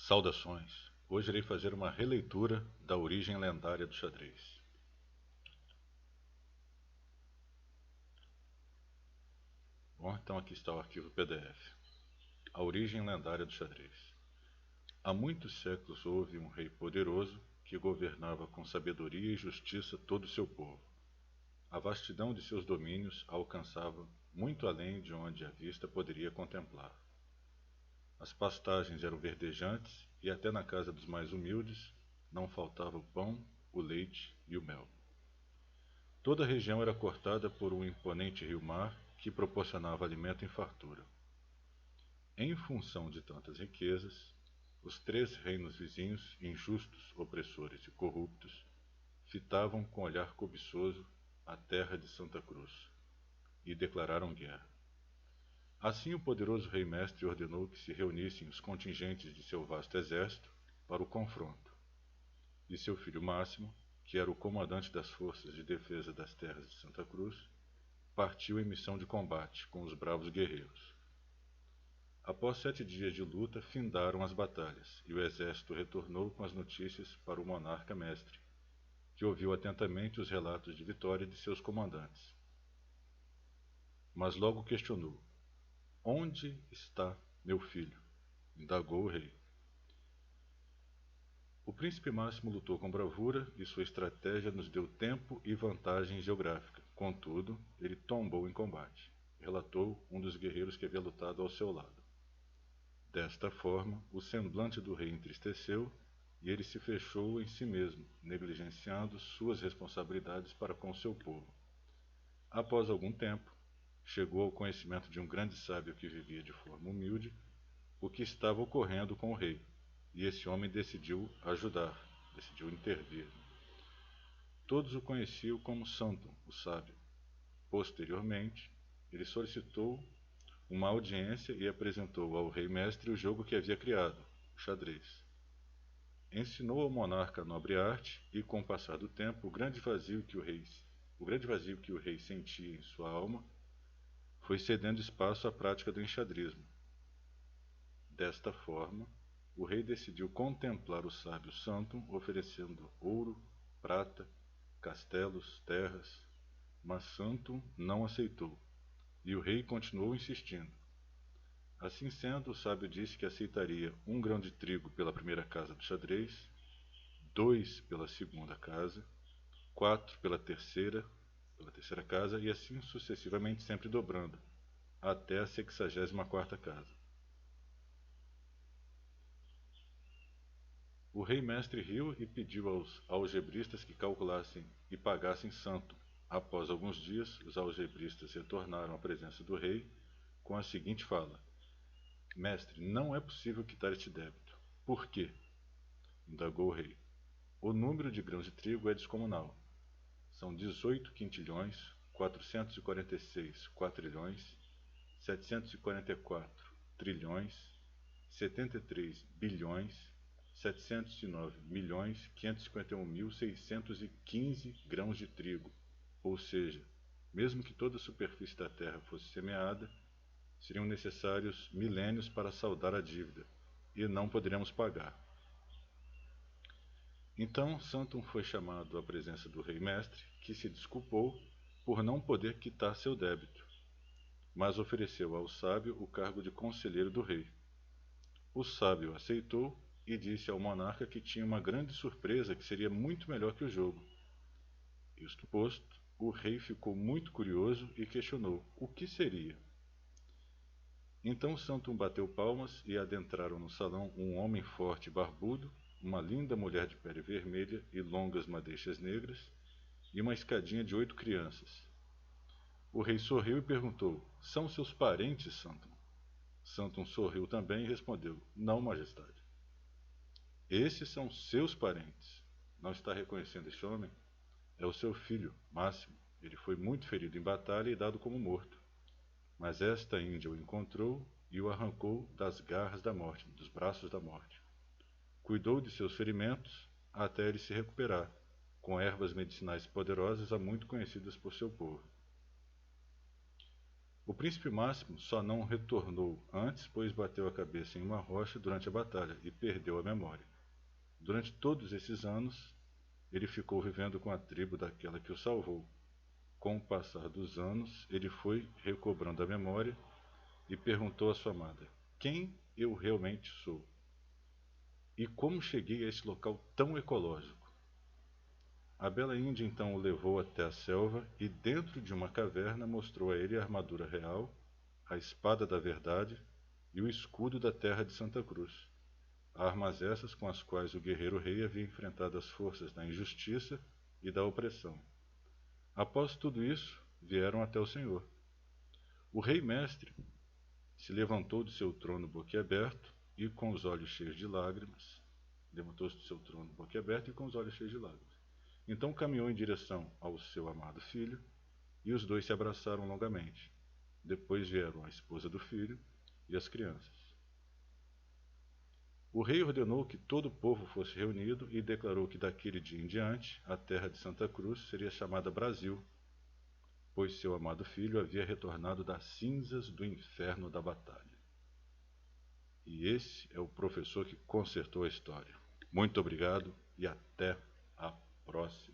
Saudações! Hoje irei fazer uma releitura da origem lendária do xadrez. Bom, então aqui está o arquivo PDF. A origem lendária do xadrez. Há muitos séculos houve um rei poderoso que governava com sabedoria e justiça todo o seu povo. A vastidão de seus domínios alcançava muito além de onde a vista poderia contemplar. As pastagens eram verdejantes e até na casa dos mais humildes não faltava o pão, o leite e o mel. Toda a região era cortada por um imponente rio-mar que proporcionava alimento em fartura. Em função de tantas riquezas, os três reinos vizinhos, injustos, opressores e corruptos, fitavam com olhar cobiçoso a terra de Santa Cruz e declararam guerra. Assim o poderoso rei mestre ordenou que se reunissem os contingentes de seu vasto exército para o confronto, e seu filho Máximo, que era o comandante das forças de defesa das terras de Santa Cruz, partiu em missão de combate com os bravos guerreiros. Após 7 dias de luta, findaram as batalhas, e o exército retornou com as notícias para o monarca mestre, que ouviu atentamente os relatos de vitória de seus comandantes. Mas logo questionou: "Onde está meu filho?" indagou o rei. O príncipe Máximo lutou com bravura e sua estratégia nos deu tempo e vantagem geográfica. Contudo, ele tombou em combate, relatou um dos guerreiros que havia lutado ao seu lado. Desta forma, o semblante do rei entristeceu e ele se fechou em si mesmo, negligenciando suas responsabilidades para com seu povo. Após algum tempo, chegou ao conhecimento de um grande sábio que vivia de forma humilde o que estava ocorrendo com o rei, e esse homem decidiu ajudar, decidiu intervir. Todos o conheciam como Santo, o sábio. Posteriormente, ele solicitou uma audiência e apresentou ao rei mestre o jogo que havia criado, o xadrez. Ensinou ao monarca a nobre arte e, com o passar do tempo, o grande vazio que o rei sentia em sua alma foi cedendo espaço à prática do enxadrismo. Desta forma, o rei decidiu contemplar o sábio Santo, oferecendo ouro, prata, castelos, terras, mas Santo não aceitou, e o rei continuou insistindo. Assim sendo, o sábio disse que aceitaria 1 grão de trigo pela primeira casa do xadrez, 2 pela segunda casa, 4 pela terceira casa, e assim sucessivamente, sempre dobrando, até a 64ª casa. O rei mestre riu e pediu aos algebristas que calculassem e pagassem Santo. Após alguns dias, os algebristas retornaram à presença do rei com a seguinte fala: "Mestre, não é possível quitar este débito." "Por quê?" indagou o rei. "O número de grãos de trigo é descomunal. São 18 quintilhões, 446 quatrilhões, 744 trilhões, 73 bilhões, 709.551.615 grãos de trigo, ou seja, mesmo que toda a superfície da terra fosse semeada, seriam necessários milênios para saldar a dívida, e não poderemos pagar." Então Santum foi chamado à presença do rei mestre, que se desculpou por não poder quitar seu débito, mas ofereceu ao sábio o cargo de conselheiro do rei. O sábio aceitou e disse ao monarca que tinha uma grande surpresa que seria muito melhor que o jogo. Isto posto, o rei ficou muito curioso e questionou o que seria. Então Santum bateu palmas e adentraram no salão um homem forte e barbudo, uma linda mulher de pele vermelha e longas madeixas negras, e uma escadinha de 8 crianças. O rei sorriu e perguntou: "São seus parentes, Santum?" Santum sorriu também e respondeu: "Não, majestade." "Esses são seus parentes. Não está reconhecendo este homem? É o seu filho, Máximo. Ele foi muito ferido em batalha e dado como morto. Mas esta índia o encontrou e o arrancou das garras da morte, dos braços da morte. Cuidou de seus ferimentos até ele se recuperar, com ervas medicinais poderosas há muito conhecidas por seu povo." O príncipe Máximo só não retornou antes, pois bateu a cabeça em uma rocha durante a batalha e perdeu a memória. Durante todos esses anos, ele ficou vivendo com a tribo daquela que o salvou. Com o passar dos anos, ele foi recobrando a memória e perguntou à sua amada: quem eu realmente sou? E como cheguei a esse local tão ecológico? A bela índia então o levou até a selva e, dentro de uma caverna, mostrou a ele a armadura real, a espada da verdade e o escudo da terra de Santa Cruz. Armas essas com as quais o guerreiro rei havia enfrentado as forças da injustiça e da opressão. Após tudo isso, vieram até o Senhor. O rei mestre se levantou de seu trono boquiaberto e com os olhos cheios de lágrimas. Levantou-se do seu trono boquiaberto e com os olhos cheios de lágrimas. Então caminhou em direção ao seu amado filho e os dois se abraçaram longamente. Depois vieram a esposa do filho e as crianças. O rei ordenou que todo o povo fosse reunido e declarou que daquele dia em diante a terra de Santa Cruz seria chamada Brasil, pois seu amado filho havia retornado das cinzas do inferno da batalha. E esse é o professor que consertou a história. Muito obrigado e até a próxima.